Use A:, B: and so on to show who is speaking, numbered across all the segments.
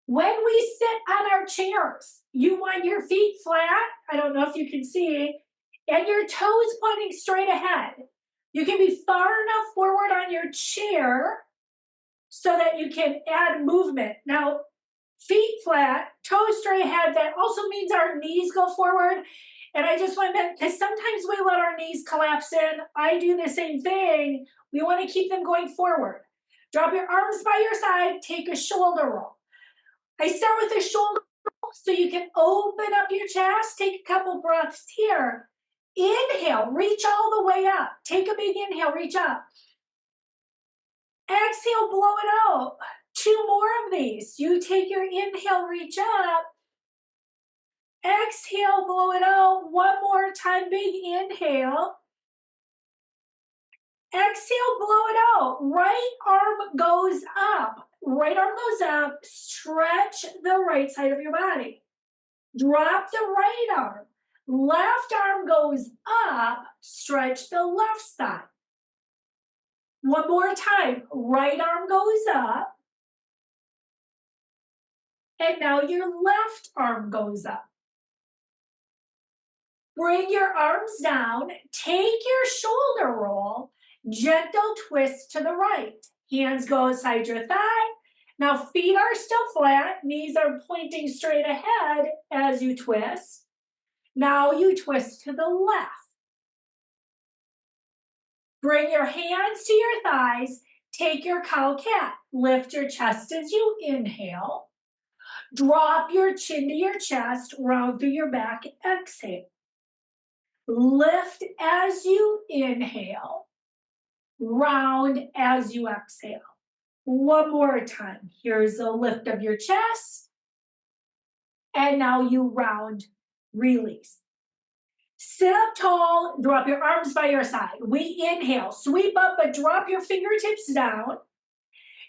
A: When we sit on our chairs, you want your feet flat. I don't know if you can see, and your toes pointing straight ahead. You can be far enough forward on your chair so that you can add movement. Now, feet flat, toes straight ahead, that also means our knees go forward. And I just want to, because sometimes we let our knees collapse in. I do the same thing. We want to keep them going forward. Drop your arms by your side, take a shoulder roll. I start with a shoulder roll so you can open up your chest, take a couple breaths here. Inhale, reach all the way up. Take a big inhale, reach up. Exhale, blow it out. 2 more of these. You take your inhale, reach up. Exhale, blow it out. 1 more time, big inhale. Exhale, blow it out. Right arm goes up. Right arm goes up. Stretch the right side of your body. Drop the right arm. Left arm goes up. Stretch the left side. 1 more time. Right arm goes up. And now your left arm goes up. Bring your arms down. Take your shoulder roll. Gentle twist to the right. Hands go inside your thigh. Now feet are still flat. Knees are pointing straight ahead as you twist. Now you twist to the left. Bring your hands to your thighs. Take your cow cat. Lift your chest as you inhale. Drop your chin to your chest. Round through your back. Exhale. Lift as you inhale. Round as you exhale. 1 more time. Here's a lift of your chest. And now you round, release. Sit up tall, drop your arms by your side. We inhale, sweep up, but drop your fingertips down.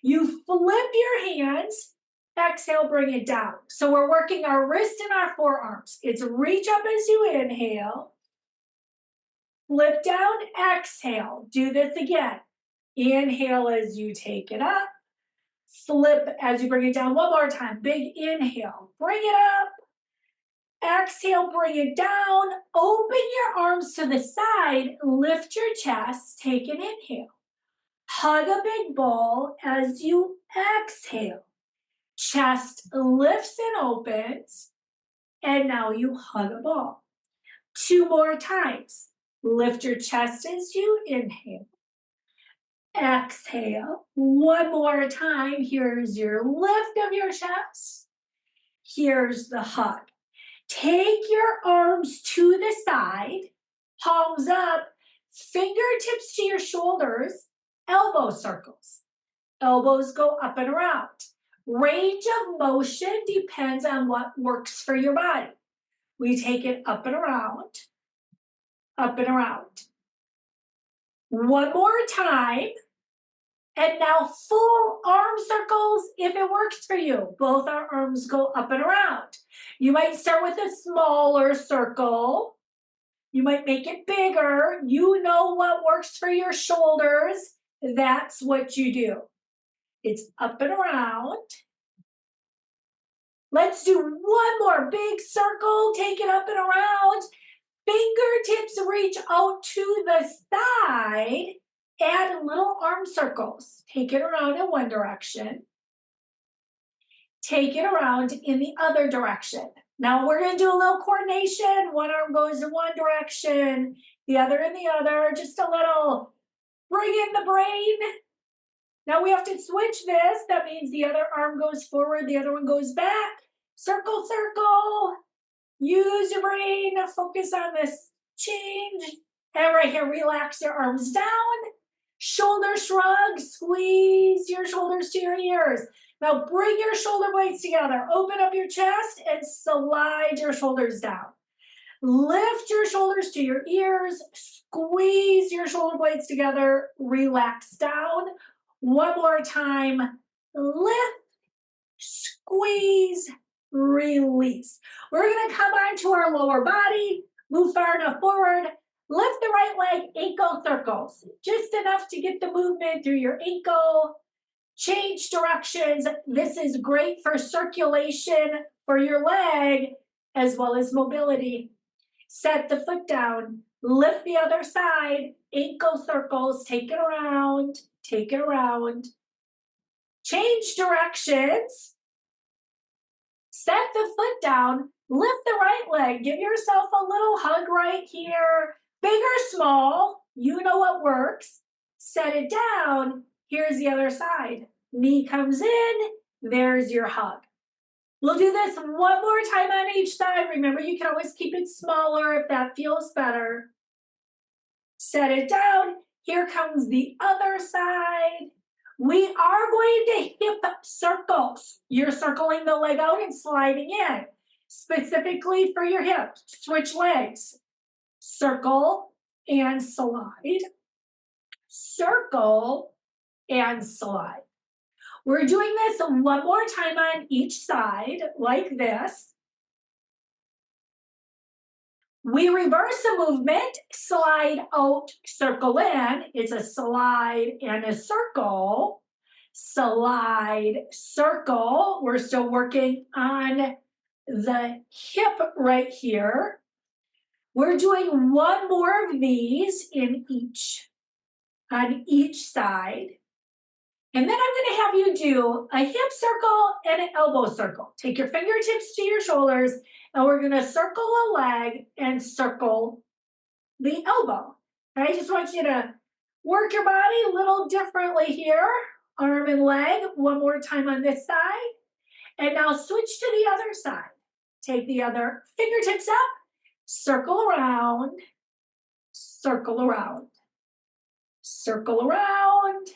A: You flip your hands, exhale, bring it down. So we're working our wrist and our forearms. It's reach up as you inhale. Flip down, exhale. Do this again. Inhale as you take it up. Flip as you bring it down. 1 more time. Big inhale. Bring it up. Exhale, bring it down. Open your arms to the side. Lift your chest. Take an inhale. Hug a big ball as you exhale. Chest lifts and opens. And now you hug a ball. 2 more times. Lift your chest as you inhale. Exhale. 1 more time. Here's your lift of your chest. Here's the hug. Take your arms to the side, palms up, fingertips to your shoulders, elbow circles. Elbows go up and around. Range of motion depends on what works for your body. We take it up and around, up and around. 1 more time. And now full arm circles if it works for you. Both our arms go up and around. You might start with a smaller circle. You might make it bigger. You know what works for your shoulders. That's what you do. It's up and around. Let's do 1 more big circle. Take it up and around. Fingertips reach out to the side. Add little arm circles. Take it around in one direction. Take it around in the other direction. Now we're going to do a little coordination. One arm goes in one direction, the other in the other. Just a little bring in the brain. Now we have to switch this. That means the other arm goes forward, the other one goes back. Circle, circle. Use your brain to focus on this change. And right here, relax your arms down. Shoulder shrug, squeeze your shoulders to your ears. Now bring your shoulder blades together. Open up your chest and slide your shoulders down. Lift your shoulders to your ears. Squeeze your shoulder blades together. Relax down. 1 more time. Lift, squeeze, release. We're going to come onto our lower body. Move far enough forward. Lift the right leg, ankle circles. Just enough to get the movement through your ankle. Change directions. This is great for circulation for your leg as well as mobility. Set the foot down, lift the other side, ankle circles, take it around, take it around. Change directions. Set the foot down, lift the right leg, give yourself a little hug right here, big or small, you know what works. Set it down, here's the other side. Knee comes in, there's your hug. We'll do this one more time on each side. Remember, you can always keep it smaller if that feels better. Set it down, here comes the other side. We are going to hip circles. You're circling the leg out and sliding in, specifically for your hip. Switch legs. Circle and slide. Circle and slide. We're doing this one more time on each side, like this. We reverse the movement, slide out, circle in. It's a slide and a circle. Slide, circle. We're still working on the hip right here. We're doing one more of these on each side. And then I'm going to have you do a hip circle and an elbow circle. Take your fingertips to your shoulders, and we're going to circle a leg and circle the elbow. And I just want you to work your body a little differently here. Arm and leg, one more time on this side. And now switch to the other side. Take the other fingertips up, circle around, circle around, circle around.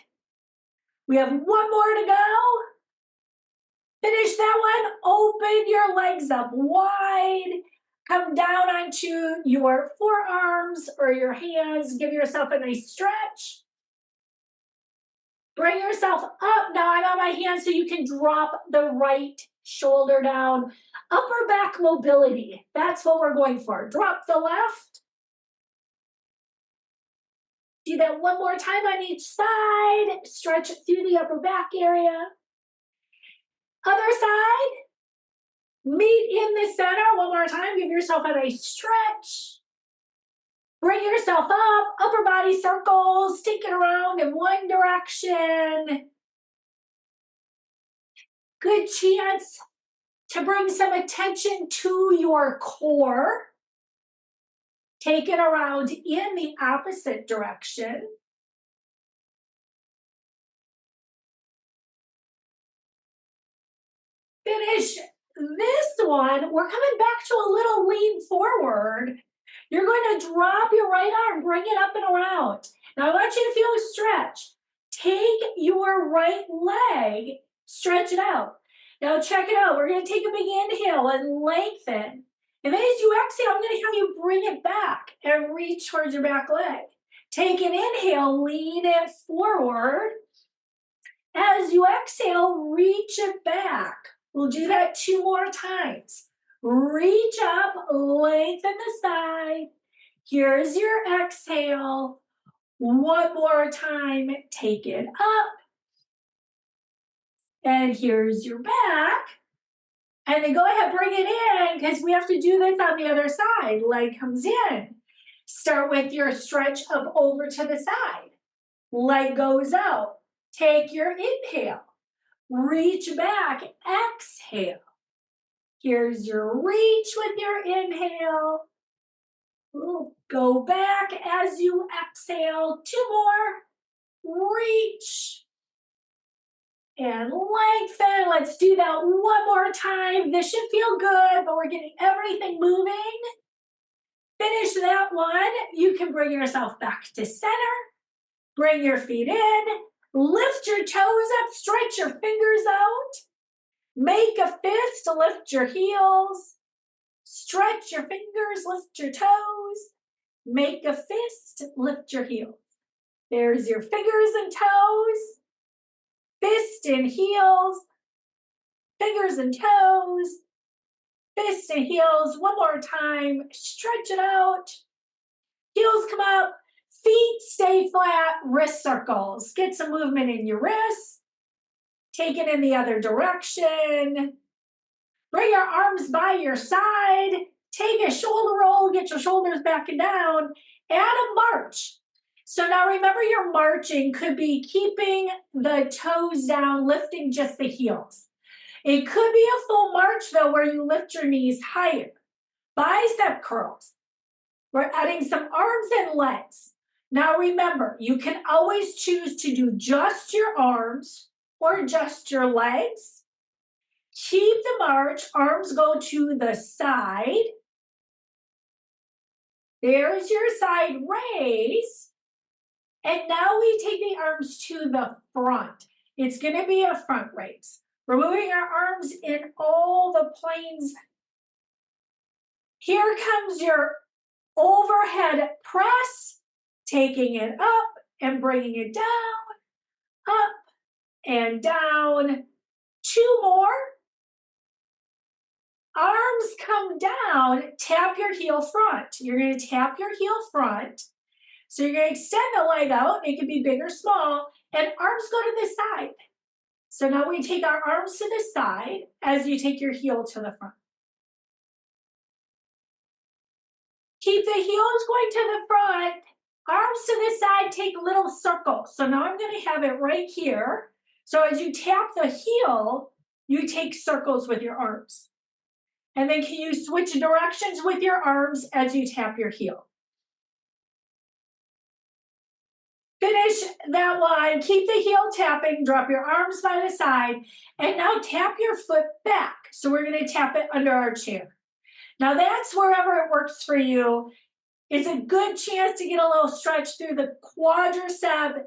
A: We have one more to go. Finish that one. Open your legs up wide. Come down onto your forearms or your hands. Give yourself a nice stretch. Bring yourself up. Now I'm on my hands so you can drop the right shoulder down. Upper back mobility. That's what we're going for. Drop the left. Do that one more time on each side. Stretch it through the upper back area. Other side. Meet in the center. One more time. Give yourself a nice stretch. Bring yourself up. Upper body circles. Take it around in one direction. Good chance to bring some attention to your core. Take it around in the opposite direction. Finish this one. We're coming back to a little lean forward. You're going to drop your right arm, bring it up and around. Now I want you to feel a stretch. Take your right leg, stretch it out. Now check it out. We're going to take a big inhale and lengthen. And then as you exhale, I'm going to have you bring it back and reach towards your back leg. Take an inhale, lean it forward. As you exhale, reach it back. We'll do that 2 more times. Reach up, lengthen the side. Here's your exhale. One more time, take it up. And here's your back. And then go ahead, bring it in, because we have to do this on the other side. Leg comes in. Start with your stretch up over to the side. Leg goes out. Take your inhale. Reach back, exhale. Here's your reach with your inhale. Go back as you exhale. 2 more. Reach. And lengthen. Let's do that one more time. This should feel good, but we're getting everything moving. Finish that one. You can bring yourself back to center. Bring your feet in. Lift your toes up. Stretch your fingers out. Make a fist to lift your heels. Stretch your fingers. Lift your toes. Make a fist. Lift your heels. There's your fingers and toes. Fist and heels, fingers and toes, fist and heels. One more time, stretch it out. Heels come up, feet stay flat, wrist circles. Get some movement in your wrists. take it in the other direction. Bring your arms by your side, take a shoulder roll, get your shoulders back and down, add a march. So now remember, your marching could be keeping the toes down, lifting just the heels. It could be a full march though, where you lift your knees higher. Bicep curls. We're adding some arms and legs. Now remember, you can always choose to do just your arms or just your legs. Keep the march, arms go to the side. There's your side raise. And now we take the arms to the front. It's gonna be a front raise. We're moving our arms in all the planes. Here comes your overhead press, taking it up and bringing it down, up and down. 2 more. Arms come down, tap your heel front. You're gonna tap your heel front. So you're gonna extend the leg out, it can be big or small, and arms go to the side. So now we take our arms to the side as you take your heel to the front. Keep the heels going to the front, arms to the side, take little circles. So now I'm gonna have it right here. So as you tap the heel, you take circles with your arms. And then can you switch directions with your arms as you tap your heel? Finish that line, keep the heel tapping, drop your arms by the side, and now tap your foot back. So we're gonna tap it under our chair. Now that's wherever it works for you. It's a good chance to get a little stretch through the quadricep.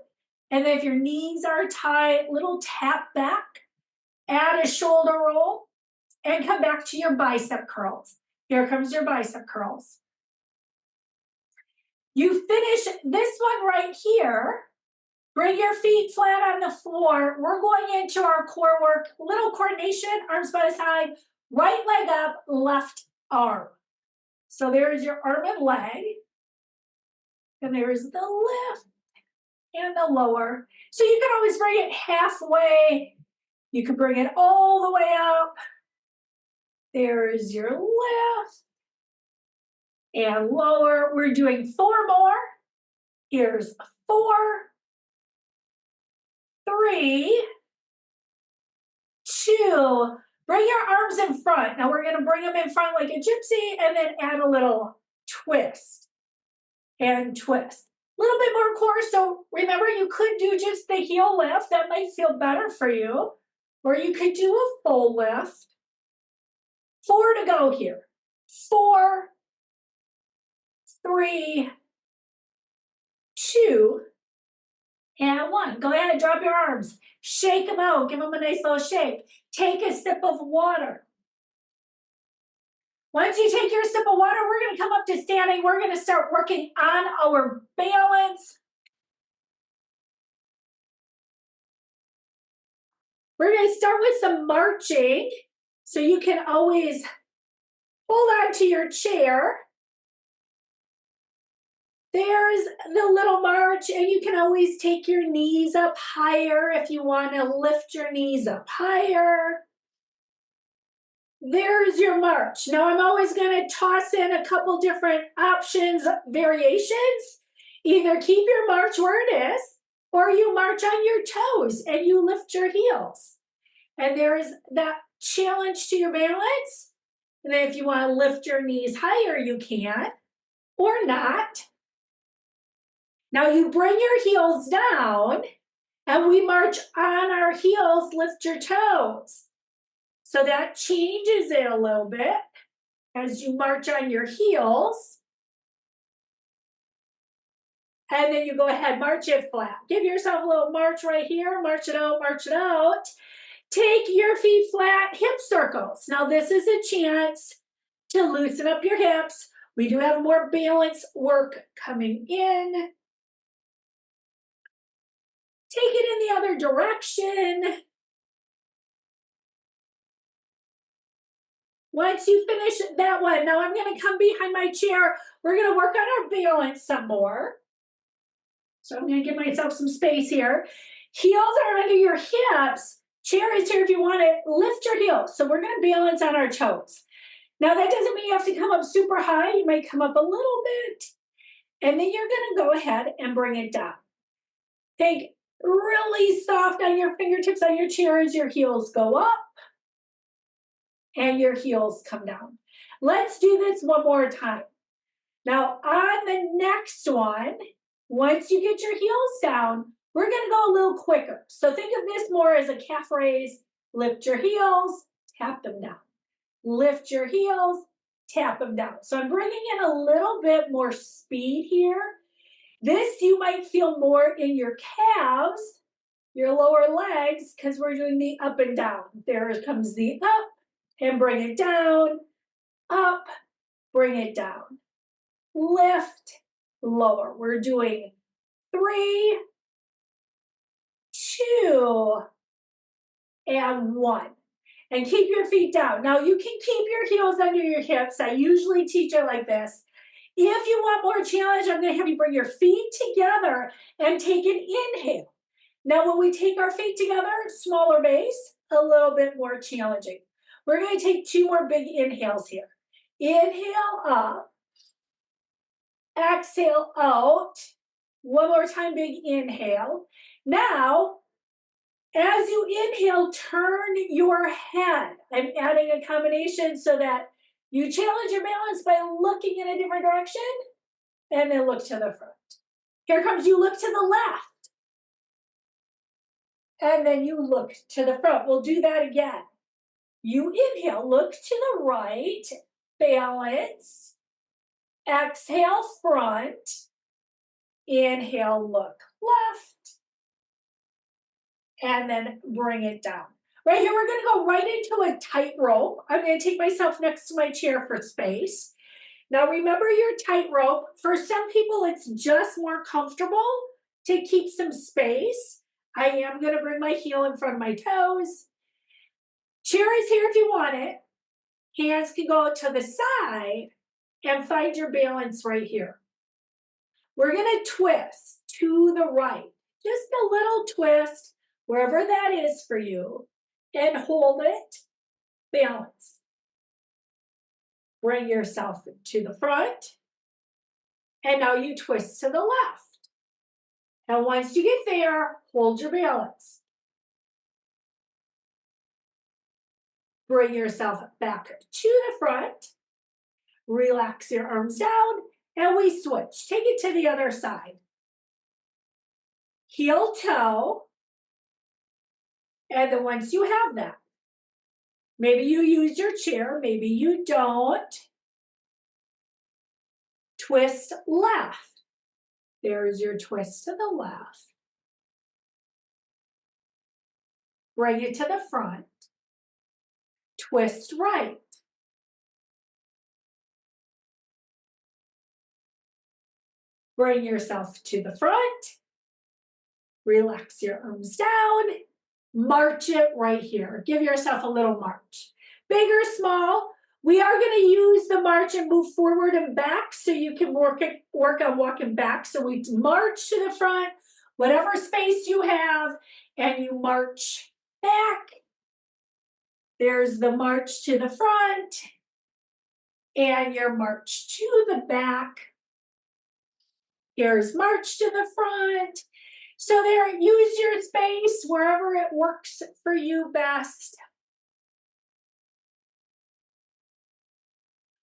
A: And then if your knees are tight, little tap back, add a shoulder roll, and come back to your bicep curls. Here comes your bicep curls. You finish this one right here. Bring your feet flat on the floor. We're going into our core work. Little coordination, arms by the side, right leg up, left arm. So there's your arm and leg. And there's the lift and the lower. So you can always bring it halfway. You can bring it all the way up. There's your lift and lower. We're doing 4 more. Here's 4, 3, 2. Bring your arms in front. Now we're going to bring them in front like a gypsy and then add a little twist and twist. A little bit more core. So remember, you could do just the heel lift. That might feel better for you. Or you could do a full lift. 4 to go here. 4, 3, 2, and 1. Go ahead and drop your arms. Shake them out. Give them a nice little shake. Take a sip of water. Once you take your sip of water, we're going to come up to standing. We're going to start working on our balance. We're going to start with some marching. So you can always hold on to your chair. There's the little march, and you can always take your knees up higher if you want to lift your knees up higher. There's your march. Now I'm always going to toss in a couple different options, variations. Either keep your march where it is, or you march on your toes and you lift your heels. And there is that challenge to your balance. And then if you want to lift your knees higher, you can, or not. Now you bring your heels down and we march on our heels, lift your toes. So that changes it a little bit as you march on your heels. And then you go ahead, march it flat. Give yourself a little march right here, march it out, march it out. Take your feet flat, hip circles. Now this is a chance to loosen up your hips. We do have more balance work coming in. Take it in the other direction. Once you finish that one, now I'm going to come behind my chair. We're going to work on our balance some more. So I'm going to give myself some space here. Heels are under your hips. Chair is here if you want it. Lift your heels. So we're going to balance on our toes. Now that doesn't mean you have to come up super high. You might come up a little bit. And then you're going to go ahead and bring it down. Think really soft on your fingertips on your chair as your heels go up and your heels come down. Let's do this one more time. Now on the next one, once you get your heels down, we're going to go a little quicker. So think of this more as a calf raise. Lift your heels, tap them down. Lift your heels, tap them down. So I'm bringing in a little bit more speed here. This you might feel more in your calves, your lower legs, because we're doing the up and down. There comes the up and bring it down, up, bring it down. Lift, lower. We're doing 3, 2, and 1. And keep your feet down. Now you can keep your heels under your hips. I usually teach it like this. If you want more challenge, I'm going to have you bring your feet together and take an inhale. Now when we take our feet together, smaller base, a little bit more challenging. We're going to take 2 more big inhales here. Inhale up. Exhale out. One more time, big inhale. Now, as you inhale, turn your head. I'm adding a combination so that you challenge your balance by looking in a different direction and then look to the front. Here comes you look to the left. And then you look to the front. We'll do that again. You inhale, look to the right, balance. Exhale, front. Inhale, look left. And then bring it down. Right here, we're going to go right into a tightrope. I'm going to take myself next to my chair for space. Now remember your tightrope. For some people, it's just more comfortable to keep some space. I am going to bring my heel in front of my toes. Chair is here if you want it. Hands can go to the side and find your balance right here. We're going to twist to the right. Just a little twist, wherever that is for you, and hold it. Balance. Bring yourself to the front. And now you twist to the left. And once you get there, hold your balance. Bring yourself back to the front. Relax your arms down. And we switch. Take it to the other side. Heel toe. And then once you have that, maybe you use your chair, maybe you don't. Twist left. There's your twist to the left. Bring it to the front. Twist right. Bring yourself to the front. Relax your arms down. March it right here. Give yourself a little march. Big or small, we are going to use the march and move forward and back so you can work on walking back. So we march to the front, whatever space you have, and you march back. There's the march to the front and your march to the back. Here's march to the front. So there, use your space wherever it works for you best.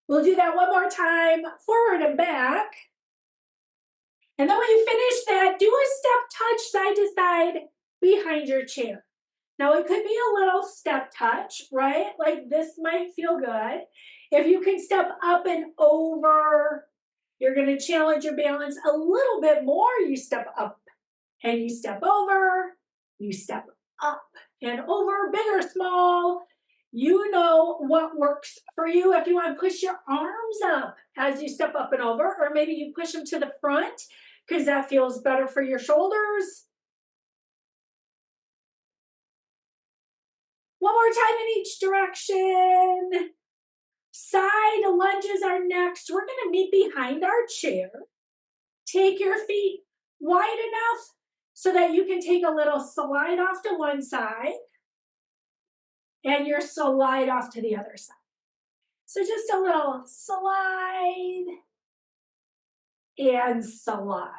A: We'll do that one more time, forward and back. And then when you finish that, do a step touch side to side behind your chair. Now it could be a little step touch, right? Like this might feel good. If you can step up and over, you're going to challenge your balance a little bit more. You step up and you step over, you step up and over, big or small. You know what works for you. If you want to push your arms up as you step up and over, or maybe you push them to the front because that feels better for your shoulders. One more time in each direction. Side lunges are next. We're going to meet behind our chair. Take your feet wide enough so that you can take a little slide off to one side. and your slide off to the other side. So just a little slide and slide.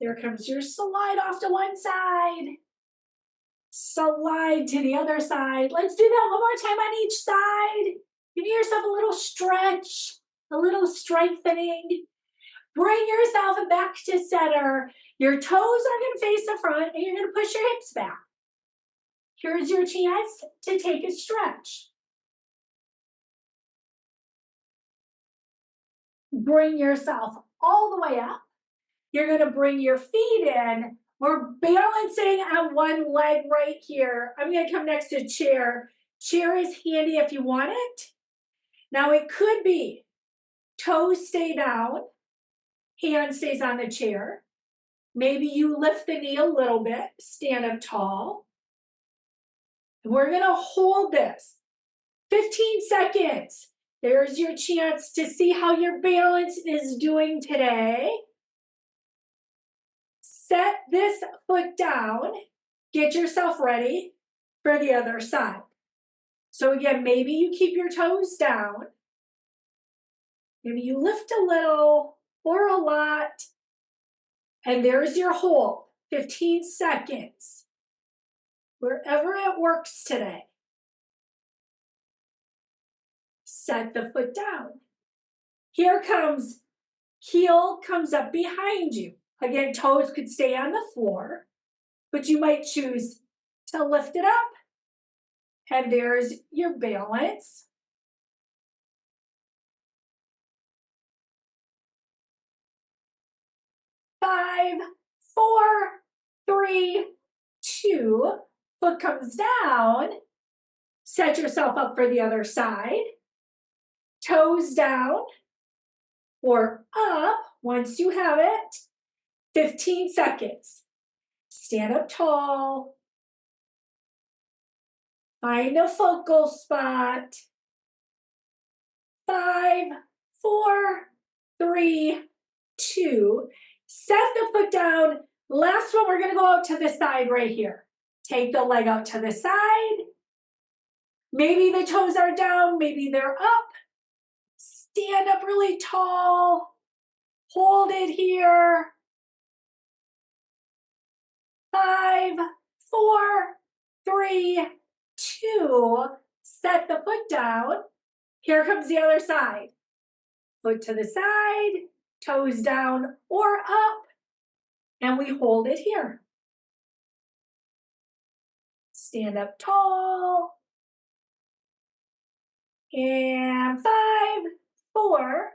A: There comes your slide off to one side, slide to the other side. Let's do that one more time on each side. Give yourself a little stretch, a little strengthening. Bring yourself back to center. Your toes are going to face the front and you're going to push your hips back. Here's your chance to take a stretch. Bring yourself all the way up. You're going to bring your feet in. We're balancing on one leg right here. I'm going to come next to chair. Chair is handy if you want it. Now it could be toes stay down, hand stays on the chair. Maybe you lift the knee a little bit, stand up tall. We're going to hold this 15 seconds. There's your chance to see how your balance is doing today. Set this foot down. Get yourself ready for the other side. So again, maybe you keep your toes down. Maybe you lift a little or a lot. And there's your hold, 15 seconds. Wherever it works today. Set the foot down. Here comes, heel comes up behind you. Again, toes could stay on the floor, but you might choose to lift it up. And there's your balance. Five, four, three, two. Foot comes down. Set yourself up for the other side. Toes down or up once you have it. 15 seconds. Stand up tall. Find a focal spot. 5, 4, 3, 2. Set the foot down. Last one, we're going to go out to the side right here. Take the leg out to the side. Maybe the toes are down, maybe they're up. Stand up really tall. Hold it here. 5, 4, 3, 2. Set the foot down. Here comes the other side. Foot to the side, toes down or up, and we hold it here. Stand up tall. And 5, 4,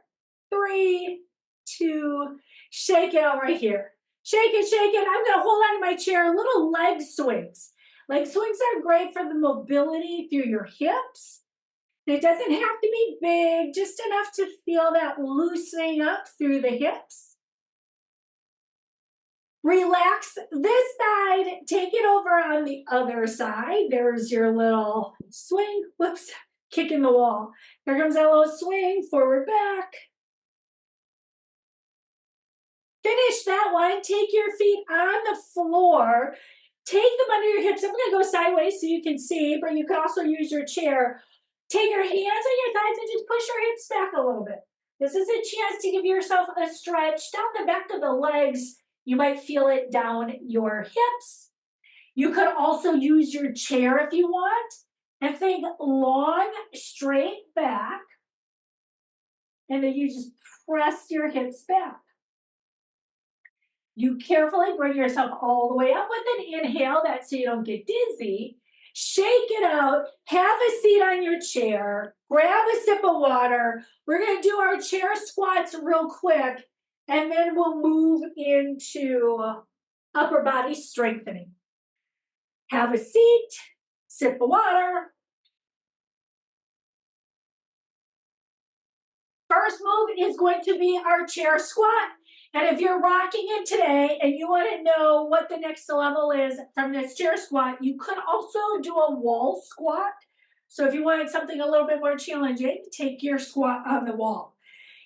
A: 3, 2, shake it out right here. Shake it, shake it. I'm gonna hold on to my chair, little leg swings. Leg swings are great for the mobility through your hips. It doesn't have to be big, just enough to feel that loosening up through the hips. Relax this side, take it over on the other side. There's your little swing, whoops, kicking the wall. Here comes that little swing, forward, back. Finish that one, take your feet on the floor, take them under your hips. I'm gonna go sideways so you can see, but you can also use your chair. Take your hands on your thighs and just push your hips back a little bit. This is a chance to give yourself a stretch down the back of the legs. You might feel it down your hips. You could also use your chair if you want and think long, straight back. And then you just press your hips back. You carefully bring yourself all the way up with an inhale, that's so you don't get dizzy. Shake it out, have a seat on your chair, grab a sip of water. We're gonna do our chair squats real quick, and then we'll move into upper body strengthening. Have a seat, sip of water. First move is going to be our chair squat. And if you're rocking it today and you want to know what the next level is from this chair squat, you could also do a wall squat. So if you wanted something a little bit more challenging, take your squat on the wall.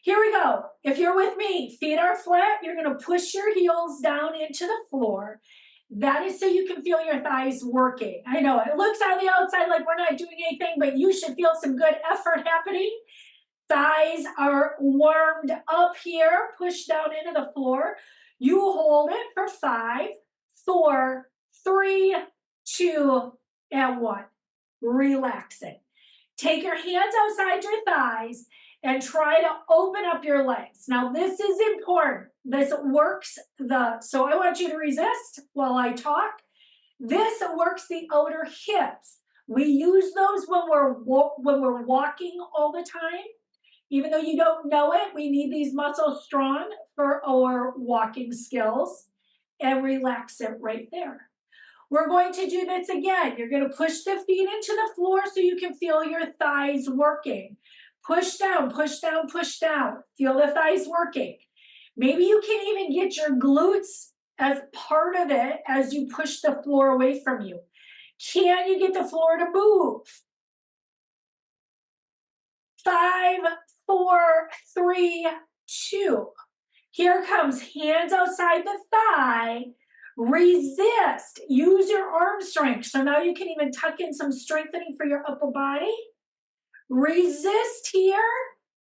A: Here we go. If you're with me, feet are flat. You're going to push your heels down into the floor. That is so you can feel your thighs working. I know it looks on the outside like we're not doing anything, but you should feel some good effort happening. Thighs are warmed up here, push down into the floor. You hold it for 5, 4, 3, 2, and 1. Relax it. Take your hands outside your thighs and try to open up your legs. Now, this is important. This works so I want you to resist while I talk. This works the outer hips. We use those when we're walking all the time. Even though you don't know it, we need these muscles strong for our walking skills. And relax it right there. We're going to do this again. You're going to push the feet into the floor so you can feel your thighs working. Push down, push down, push down. Feel the thighs working. Maybe you can even get your glutes as part of it as you push the floor away from you. Can you get the floor to move? 5, 4, 3, 2. Here comes hands outside the thigh. Resist. Use your arm strength. So now you can even tuck in some strengthening for your upper body. Resist here.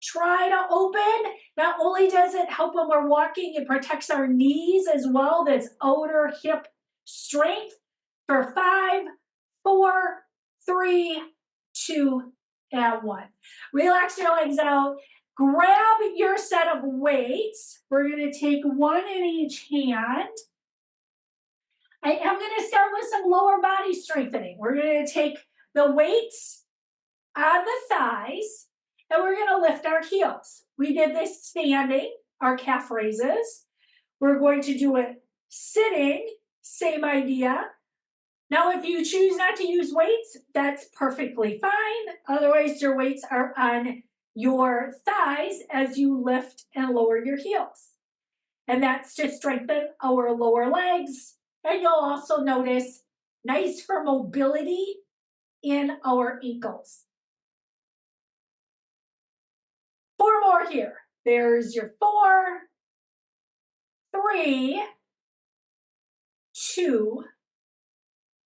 A: Try to open. Not only does it help when we're walking, it protects our knees as well. That's outer hip strength. For 5, 4, 3, 2, and 1. Relax your legs out. Grab your set of weights. We're going to take one in each hand. I am going to start with some lower body strengthening. We're going to take the weights on the thighs, and we're going to lift our heels. We did this standing, our calf raises. We're going to do it sitting, same idea. Now, if you choose not to use weights, that's perfectly fine. Otherwise, your weights are on your thighs as you lift and lower your heels. And that's to strengthen our lower legs. And you'll also notice nice for mobility in our ankles. 4 more here. There's your 4, 3, 2,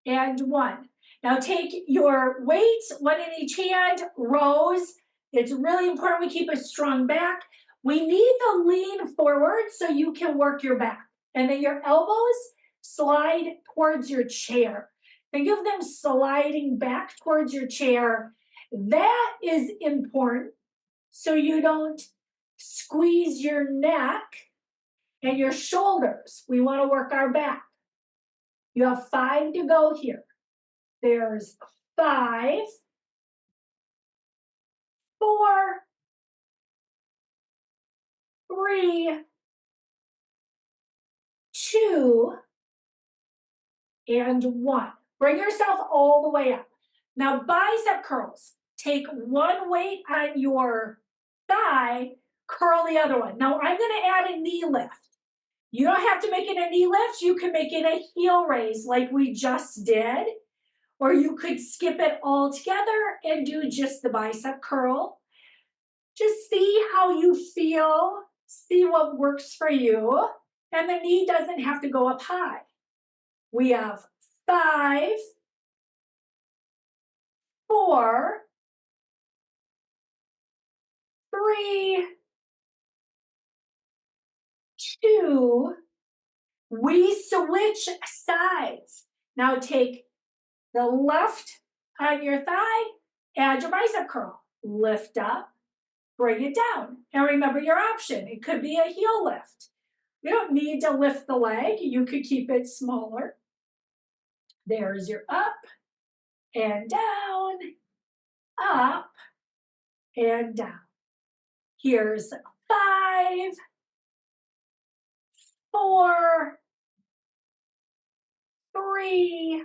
A: and 1. Now take your weights, one in each hand, rows. It's really important we keep a strong back. We need to lean forward so you can work your back. And then your elbows slide towards your chair. Think of them sliding back towards your chair. That is important so you don't squeeze your neck and your shoulders. We want to work our back. You have 5 to go here. There's 5, 4, 3, 2, and 1. Bring yourself all the way up. Now, bicep curls. Take one weight on your thigh, curl the other one. Now, I'm going to add a knee lift. You don't have to make it a knee lift. You can make it a heel raise like we just did. Or you could skip it all together and do just the bicep curl. Just see how you feel. See what works for you. And the knee doesn't have to go up high. We have 5, 4, 3, 2. We switch sides. Now take the left on your thigh, add your bicep curl. Lift up, bring it down. And remember your option. It could be a heel lift. You don't need to lift the leg. You could keep it smaller. There's your up and down, up and down. Here's 5, 4, 3,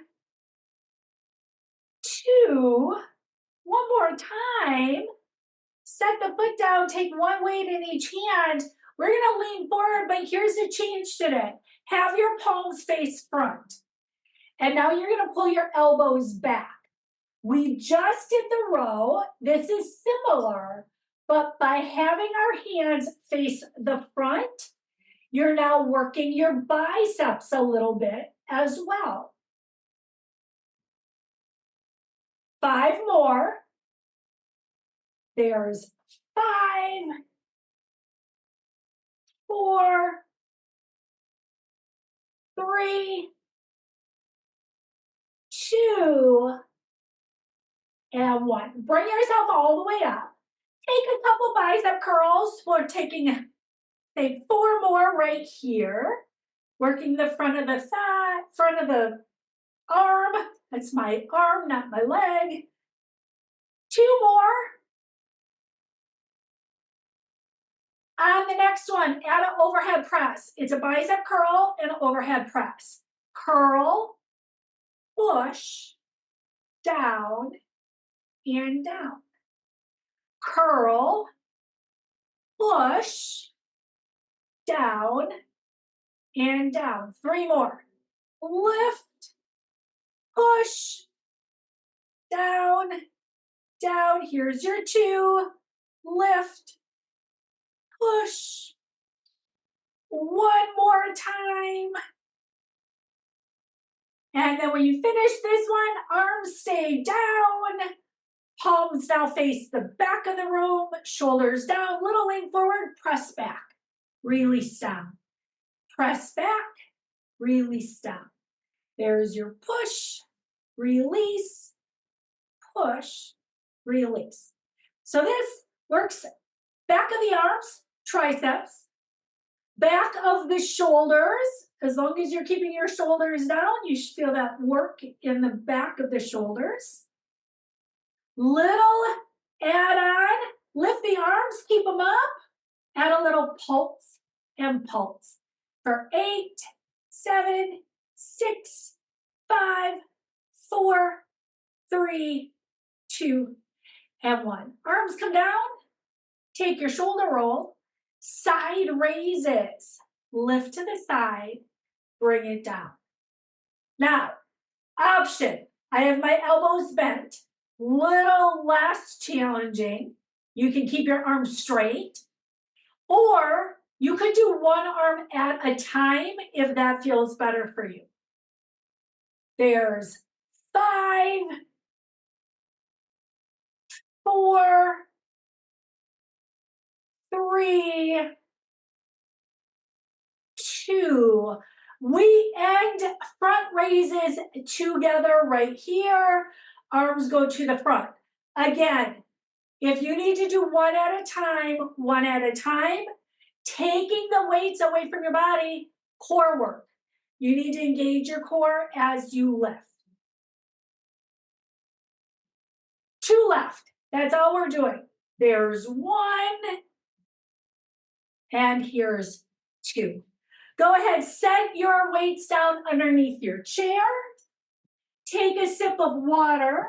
A: 2. One more time. Set the foot down, take one weight in each hand. We're going to lean forward, but here's a change today. Have your palms face front. And now you're going to pull your elbows back. We just did the row. This is similar, but by having our hands face the front, you're now working your biceps a little bit as well. 5 more. There's 5, 4, 3, 2, and 1. Bring yourself all the way up. Take a couple bicep curls. We're taking, say, 4 more right here. Working the front of the thigh, front of the arm. That's my arm, not my leg. 2 more. On the next one, add an overhead press. It's a bicep curl and an overhead press. Curl, push, down, and down. Curl, push, down, and down. 3 more. Lift, push, down, down. Here's your 2. Lift, push. 1 more time. And then when you finish this one, arms stay down. Palms now face the back of the room, shoulders down, little lean forward, press back, release down. Press back, release down. There's your push, release, push, release. So this works back of the arms, triceps, back of the shoulders. As long as you're keeping your shoulders down, you should feel that work in the back of the shoulders. Little add on, lift the arms, keep them up, add a little pulse and pulse for 8, 7, 6, 5, 4, 3, 2, and 1. Arms come down, take your shoulder roll, side raises, lift to the side, bring it down. Now, option, I have my elbows bent, little less challenging. You can keep your arms straight, or you could do one arm at a time if that feels better for you. There's 5, 4, 3, 2. We end front raises together right here. Arms go to the front. Again, if you need to do one at a time, taking the weights away from your body, core work. You need to engage your core as you lift. 2 left. That's all we're doing. There's 1, and here's 2. Go ahead, set your weights down underneath your chair. Take a sip of water.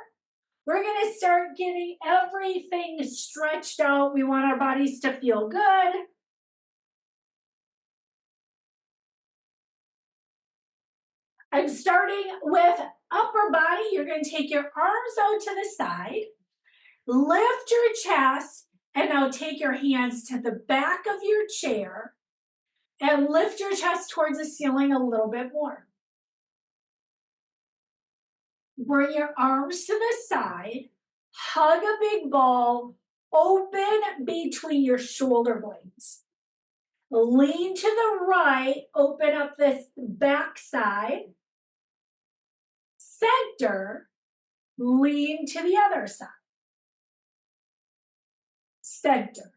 A: We're gonna start getting everything stretched out. We want our bodies to feel good. I'm starting with upper body. You're gonna take your arms out to the side, lift your chest, and now take your hands to the back of your chair and lift your chest towards the ceiling a little bit more. Bring your arms to the side, hug a big ball, open between your shoulder blades. Lean to the right, open up this back side. Center, lean to the other side. Center.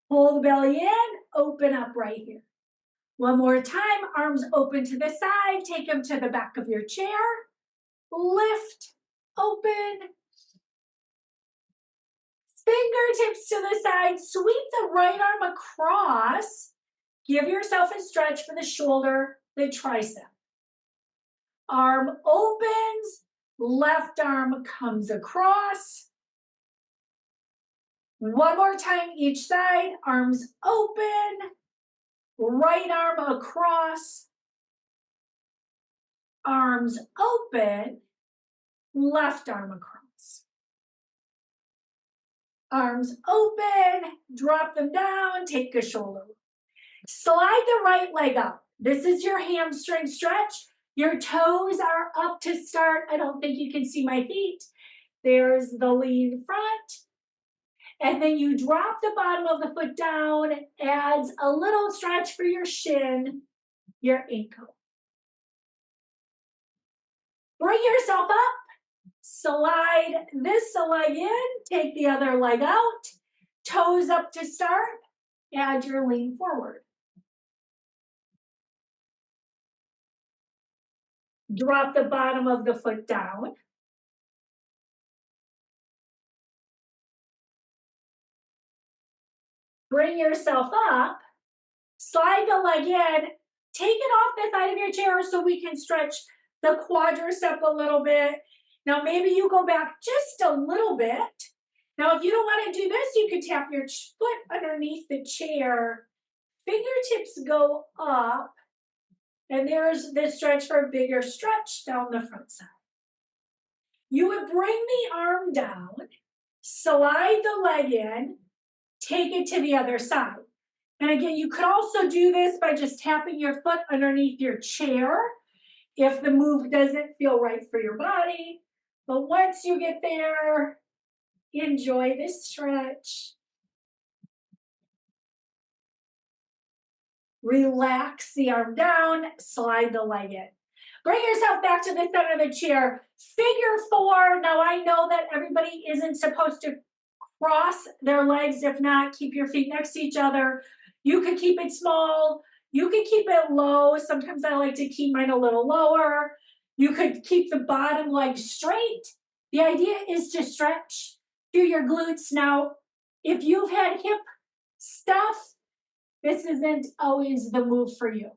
A: Pull the belly in, open up right here. One more time, arms open to the side, take them to the back of your chair. Lift, open. Fingertips to the side, sweep the right arm across. Give yourself a stretch for the shoulder, the tricep. Arm opens, left arm comes across. One more time each side, arms open, right arm across, arms open, left arm across. Arms open, drop them down, take a shoulder. Slide the right leg up. This is your hamstring stretch. Your toes are up to start. I don't think you can see my feet. There's the lean front. And then you drop the bottom of the foot down, adds a little stretch for your shin, your ankle. Bring yourself up, slide this leg in, take the other leg out, toes up to start, add your lean forward. Drop the bottom of the foot down. Bring yourself up, slide the leg in, take it off the side of your chair so we can stretch the quadricep a little bit. Now maybe you go back just a little bit. Now if you don't want to do this, you can tap your foot underneath the chair. Fingertips go up, and there's this stretch for a bigger stretch down the front side. You would bring the arm down, slide the leg in, take it to the other side. And again, you could also do this by just tapping your foot underneath your chair if the move doesn't feel right for your body. But once you get there, enjoy this stretch. Relax the arm down, slide the leg in. Bring yourself back to the center of the chair. Figure four. Now I know that everybody isn't supposed to cross their legs. If not, keep your feet next to each other. You could keep it small. You can keep it low. Sometimes I like to keep mine a little lower. You could keep the bottom leg straight. The idea is to stretch through your glutes. Now, if you've had hip stuff, this isn't always the move for you.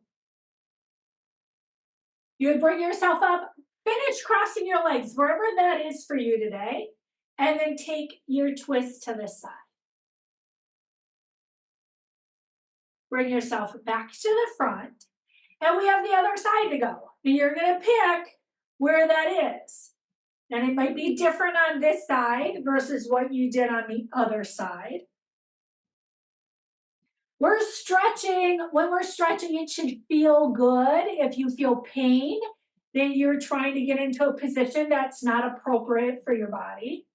A: You would bring yourself up, finish crossing your legs, wherever that is for you today, and then take your twist to the side. Bring yourself back to the front, and we have the other side to go. And you're going to pick where that is. And it might be different on this side versus what you did on the other side. We're stretching. When we're stretching, it should feel good. If you feel pain, then you're trying to get into a position that's not appropriate for your body.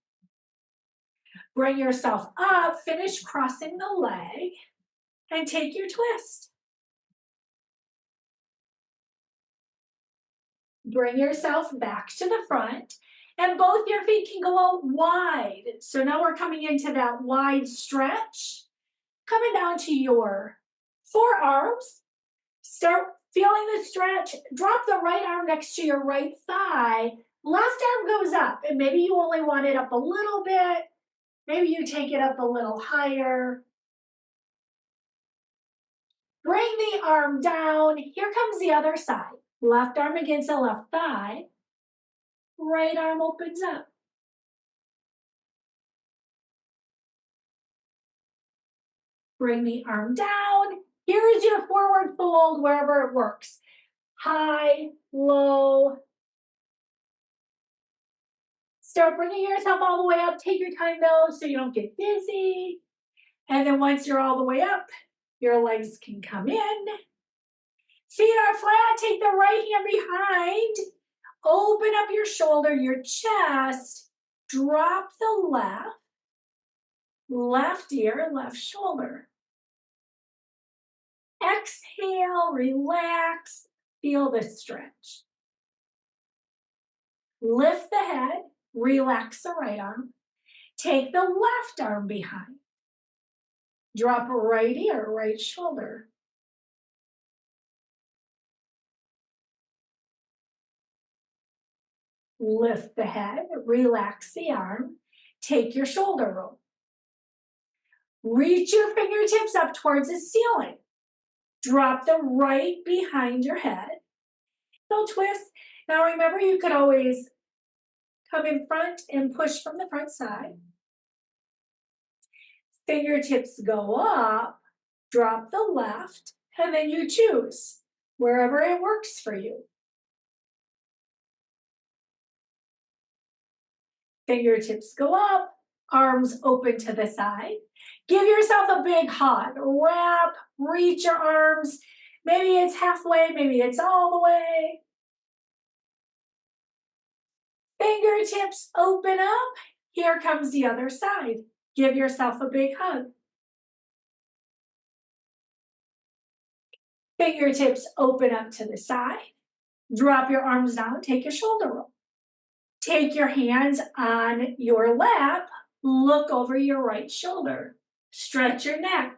A: Bring yourself up, finish crossing the leg, and take your twist. Bring yourself back to the front, and both your feet can go out wide. So now we're coming into that wide stretch. Coming down to your forearms, start feeling the stretch. Drop the right arm next to your right thigh. Left arm goes up, and maybe you only want it up a little bit. Maybe you take it up a little higher. Bring the arm down. Here comes the other side. Left arm against the left thigh. Right arm opens up. Bring the arm down. Here's your forward fold wherever it works. High, low. Start bringing yourself all the way up. Take your time though so you don't get dizzy. And then once you're all the way up, your legs can come in. Feet are flat. Take the right hand behind. Open up your shoulder, your chest. Drop the left. Left ear, left shoulder. Exhale, relax, feel the stretch. Lift the head, relax the right arm. Take the left arm behind. Drop right ear, right shoulder. Lift the head, relax the arm. Take your shoulder roll. Reach your fingertips up towards the ceiling. Drop the right behind your head. Little twist. Now remember, you could always come in front and push from the front side. Fingertips go up, drop the left, and then you choose wherever it works for you. Fingertips go up, arms open to the side. Give yourself a big hug. Wrap, reach your arms. Maybe it's halfway, maybe it's all the way. Fingertips open up. Here comes the other side. Give yourself a big hug. Fingertips open up to the side. Drop your arms down, take a shoulder roll. Take your hands on your lap, look over your right shoulder. Stretch your neck.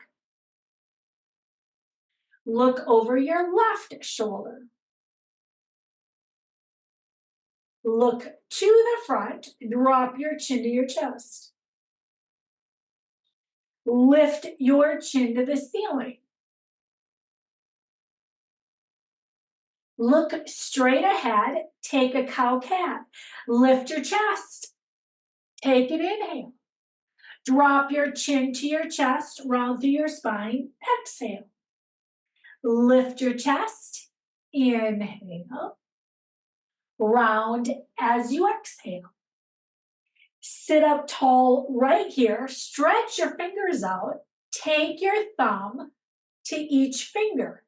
A: Look over your left shoulder. Look to the front, drop your chin to your chest. Lift your chin to the ceiling. Look straight ahead, take a cow-cat. Lift your chest. Take an inhale. Drop your chin to your chest, round through your spine. Exhale. Lift your chest. Inhale. Round as you exhale. Sit up tall right here. Stretch your fingers out. Take your thumb to each finger.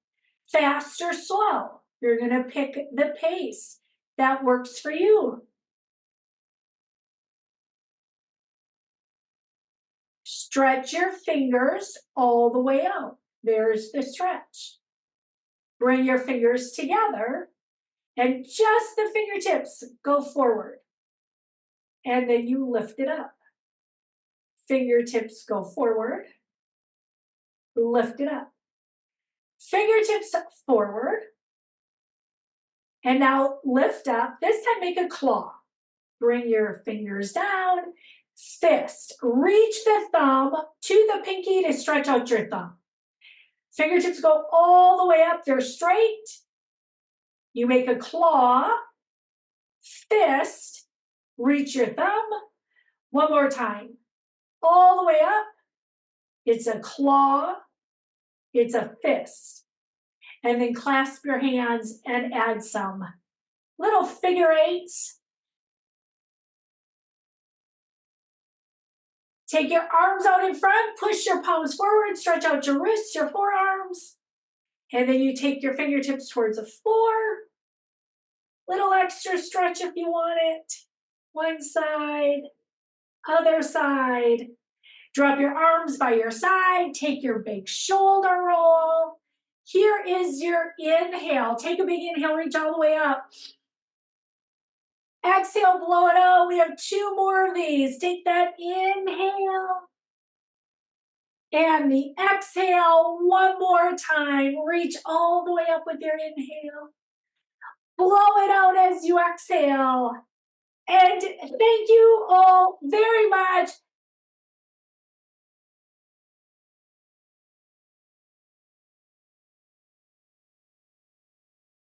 A: Fast or slow. You're going to pick the pace that works for you. Stretch your fingers all the way out. There's the stretch. Bring your fingers together and just the fingertips go forward. And then you lift it up. Fingertips go forward. Lift it up. Fingertips forward. And now lift up. This time make a claw. Bring your fingers down. Fist. Reach the thumb to the pinky to stretch out your thumb. Fingertips go all the way up. They're straight. You make a claw. Fist. Reach your thumb. One more time. All the way up. It's a claw. It's a fist. And then clasp your hands and add some little figure eights. Take your arms out in front, push your palms forward, stretch out your wrists, your forearms. And then you take your fingertips towards the floor. Little extra stretch if you want it. One side, other side. Drop your arms by your side. Take your big shoulder roll. Here is your inhale. Take a big inhale, reach all the way up. Exhale, blow it out. We have 2 more of these. Take that inhale. And the exhale, one more time. Reach all the way up with your inhale. Blow it out as you exhale. And thank you all very much.